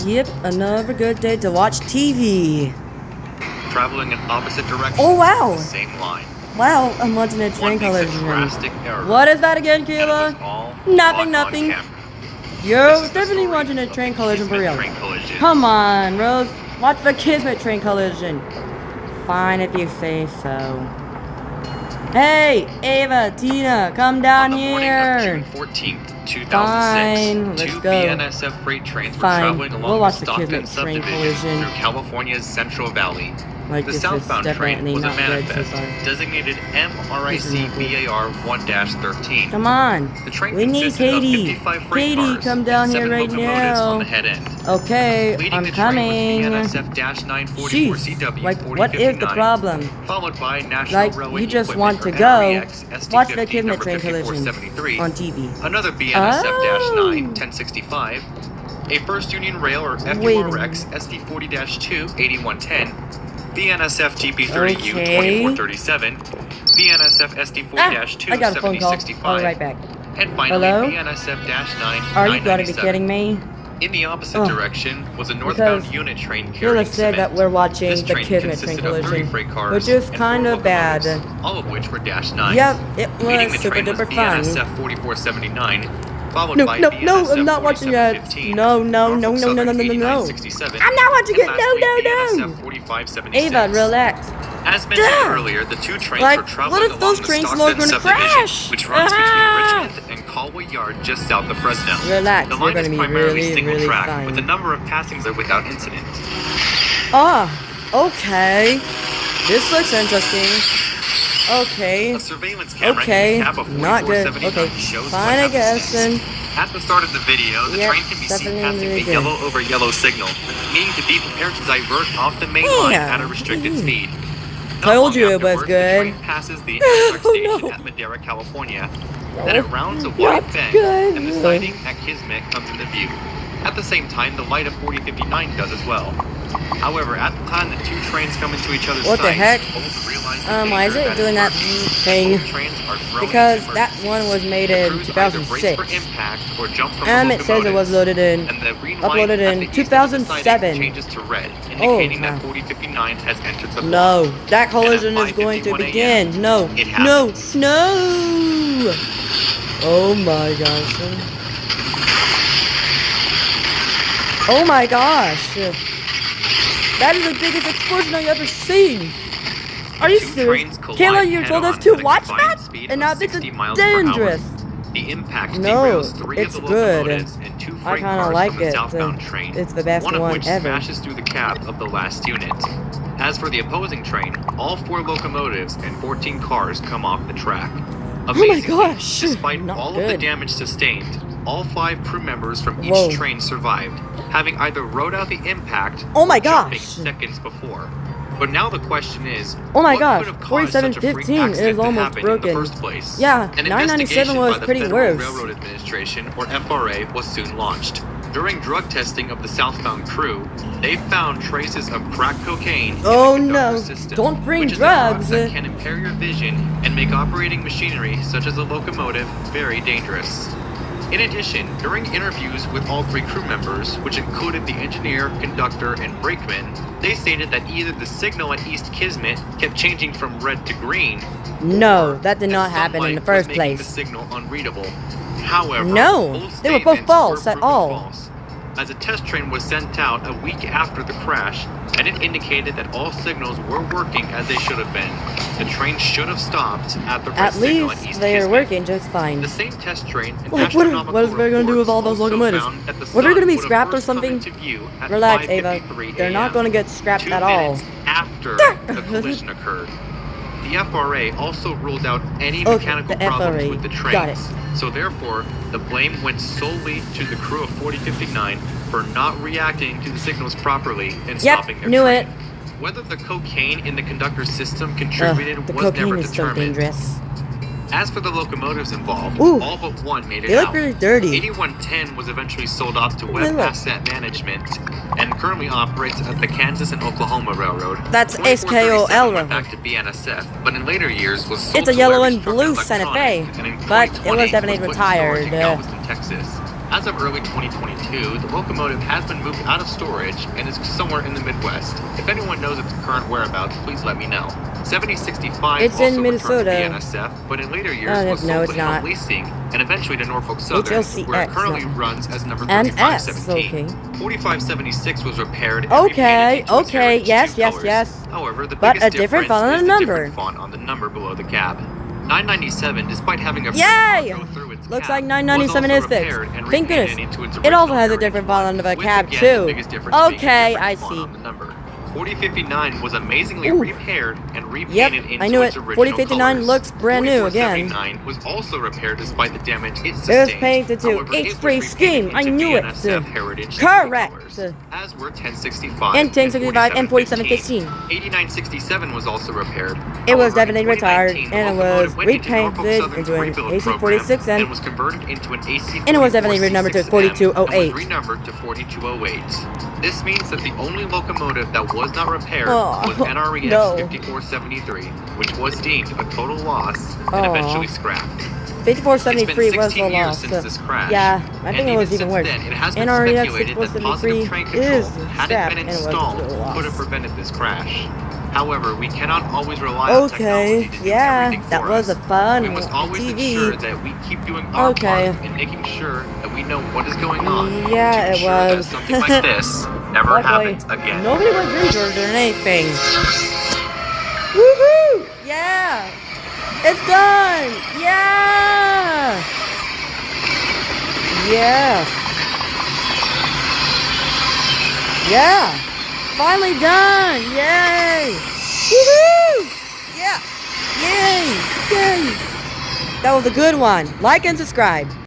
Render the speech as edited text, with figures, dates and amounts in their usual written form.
Yep, another good day to watch TV. Traveling in opposite directions. Oh wow! The same line. Wow, I'm watching a train collision. Error. What is that again, Kayla? Nothing. You're definitely watching a train collision for real. Come on, Rose. Watch the Kismet train collision. Fine if you say so. Hey, Ava, Tina, come down here. June 14th, 2006, Fine, let's two go. BNSF freight trains were traveling along the Stockton subdivision through California's Central Valley. Like, The this southbound is train was a not good so manifest, far. designated MRIC-BAR 1-13. Come on. The train We need consisted of Katie. 55 freight Katie, cars come down and here 7 right locomotives now. on the head end. Okay, Leading I'm the coming. train was BNSF-944 Jeez, CW like, what is the 4059, problem? followed by National Like, Railway you just Equipment, want to or go NREX, watch the SD50 Kismet number train collision 5473, on TV. another BNSF-9 1065, a First Union Rail or FURX SD40-2 8110, BNSF TP30U 2437, BNSF SD40-2 I got a phone call. 7065, I'll be right back. and finally Hello? BNSF-9 Are you going to be 997. kidding me? In the opposite direction was a northbound Because unit train carrying Kayla said that cement. we're watching This the train Kismet train consisted of 30 collision, freight cars which is and kind 4 of bad. locomotives, all of which were Dash 9s. Yep, it Leading was the super train was duper fun. BNSF 4479, followed No, by no, BNSF no, I'm not watching that. 4715, No, no, Norfolk no, no, no, Southern no, no, no, no. 8967, I'm not watching it. and No, lastly, no, no. BNSF 4576. Ava, relax. As mentioned Duh. earlier, the two trains Like, were traveling what if along those the trains Stockton are gonna subdivision, crash? which runs between Richmond and Caldwell Yard just south of Fresno. Relax, The you're line gonna is be primarily really, single really track, fine. with a number of passings without incident. Ah, okay. This looks interesting. Okay. A surveillance camera Okay, in the cab of not good. 4479 Okay, shows fine, what I happens guess next. then. At the start of the video, the Yep, train can be seen definitely passing really a good. yellow over yellow signal, meaning to be prepared to divert off the main line Yeah. at a restricted speed. Not Told long you it was afterwards, good. The train passes the Amtrak Oh, station no. at Madera, California. Then it rounds a Not wide bend, good. and the siding at Kismet comes into view. At the same time, the light of 4059 does as well. However, at the time the two trains come into each other's What the sight, heck? both realize the Why is danger it doing that emerges. thing? Both trains are thrown Because into that emergency. one was made The in crews either brace for 2006. impact or jump from the It says it was locomotives, loaded in, and the green light uploaded at in the east end of the siding 2007. changes to red, indicating wow. that 4059 has entered the block. No, that collision And at is going to 5:51 begin. No, it no, happens. no. Oh my gosh. Oh my gosh. That is the biggest explosion I've ever seen. Are you Two serious? trains collide Kayla, you told us head-on to at a watch combined that? speed And of now this is 60 miles per hour. dangerous. The impact No, derails 3 it's of the good. locomotives and 2 I freight kinda cars like from the it. southbound train, It's the best one of one which ever. smashes through the cab of the last unit. As for the opposing train, all 4 locomotives and 14 cars come off the track. Amazingly, gosh, despite not all of the good. damage sustained, all 5 crew members from each Whoa. train survived, having either rode out the impact Oh my or jumping gosh. seconds before. But now the question is, Oh my what gosh, could have caused such a freak 4715 accident is to almost happen broken. in the first place? Yeah, An 997 investigation was by the pretty Federal worse. Railroad Administration, or FRA, was soon launched. During drug testing of the southbound crew, they found traces of crack cocaine Oh in the no, conductor system, don't bring which is a drug drugs. that can impair your vision and make operating machinery, such as a locomotive, very dangerous. In addition, during interviews with all 3 crew members, which included the engineer, conductor, and brakeman, they stated that either the signal at East Kismet kept changing from red to green, No, or that did not happen in sunlight the first was making place. the signal unreadable. However, No, both they were both statements false were at proven all. false, as a test train was sent out a week after the crash, and it indicated that all signals were working as they should have been. The train should have stopped at the red At signal at least East they are Kismet. working just fine. The same test train and Like, astronomical what is they gonna do with all those reports locomotives? also found that the What, they're sun gonna be would have scrapped or first come something? into view at Relax, Ava. 5:53 They're not a.m., gonna get scrapped 2 at all. minutes after the collision occurred. The FRA also ruled out any Okay, mechanical the problems FRA. with the trains. Got it. So therefore, the blame went solely to the crew of 4059 for not reacting to the signals properly and stopping their knew train. it. Whether the cocaine in the conductor's system contributed The was cocaine never is so determined. dangerous. As for the locomotives involved, Ooh. all but one made it They look out. pretty dirty. 8110 was eventually sold off to they Web look? Asset Management and currently operates at the Kansas and Oklahoma Railroad. That's 2437 SKOL went back to BNSF, but in later years was sold It's a to yellow Larry and Struck blue Santa Fe, Electronic, and in but it 2020 was definitely put in storage in retired. Galveston, Texas. As of early 2022, the locomotive has been moved out of storage and is somewhere in the Midwest. If anyone knows its current whereabouts, please let me know. 7065 It's also in Minnesota. returned to the NSF, but in later years was no, sold it's to Hill not. Leasing and eventually to Norfolk Southern, HLCX, where it currently no. runs as number NS, 3517. okay. 4576 was repaired and Okay, repainted into its okay, heritage yes, two yes, colors. yes. However, the But biggest a different difference font on is the the number. different font on the number below the cab. 997, despite having a Yay! car go through its Looks cab, like 997 was is also fixed. repaired and Thank repainted goodness. into its It also original has a heritage different font on the with, cab again, too. the biggest difference being the Okay, different I font see. on the number. 4059 was amazingly Ooh. repaired and repainted Yep, into I knew its it. original 4059 colors. looks brand new again. 4479 was also repaired despite the damage it sustained. It was painted to However, it was H3 repainted scheme. I into knew it. BNSF heritage Correct. colors, as were 1065 And 1065 and 4715. 4715. 8967 was also repaired. It was However, in definitely retired, 2019, and it the locomotive was went into Norfolk repainted Southern's into an rebuild AC-46 program and was converted into an AC-44 and it was definitely renumbered to C6M 4208. and was renumbered to 4208. This means that the only locomotive that was not repaired Oh, was NREX no. 5473, which was deemed a total loss and eventually scrapped. 5473 It's been was 16 the years loss. since this crash. Yeah, I think and it was even since worse. then, it has been NREX speculated that 5473 positive train control, is had it scrapped been and it was a installed, total loss. could have prevented this crash. However, we cannot always rely on Okay, technology to do yeah, everything for that was us. a fun We must always TV. ensure that we keep doing our Okay. part in making sure that we know what is going on. Yeah, to it ensure that was. something like this never Luckily, happens again. nobody was injured or anything. Woohoo! Yeah! It's done! Yeah! Yeah! Yeah! Finally done! Yay! Woohoo! Yeah! Yay! Yay! That was a good one. Like and subscribe.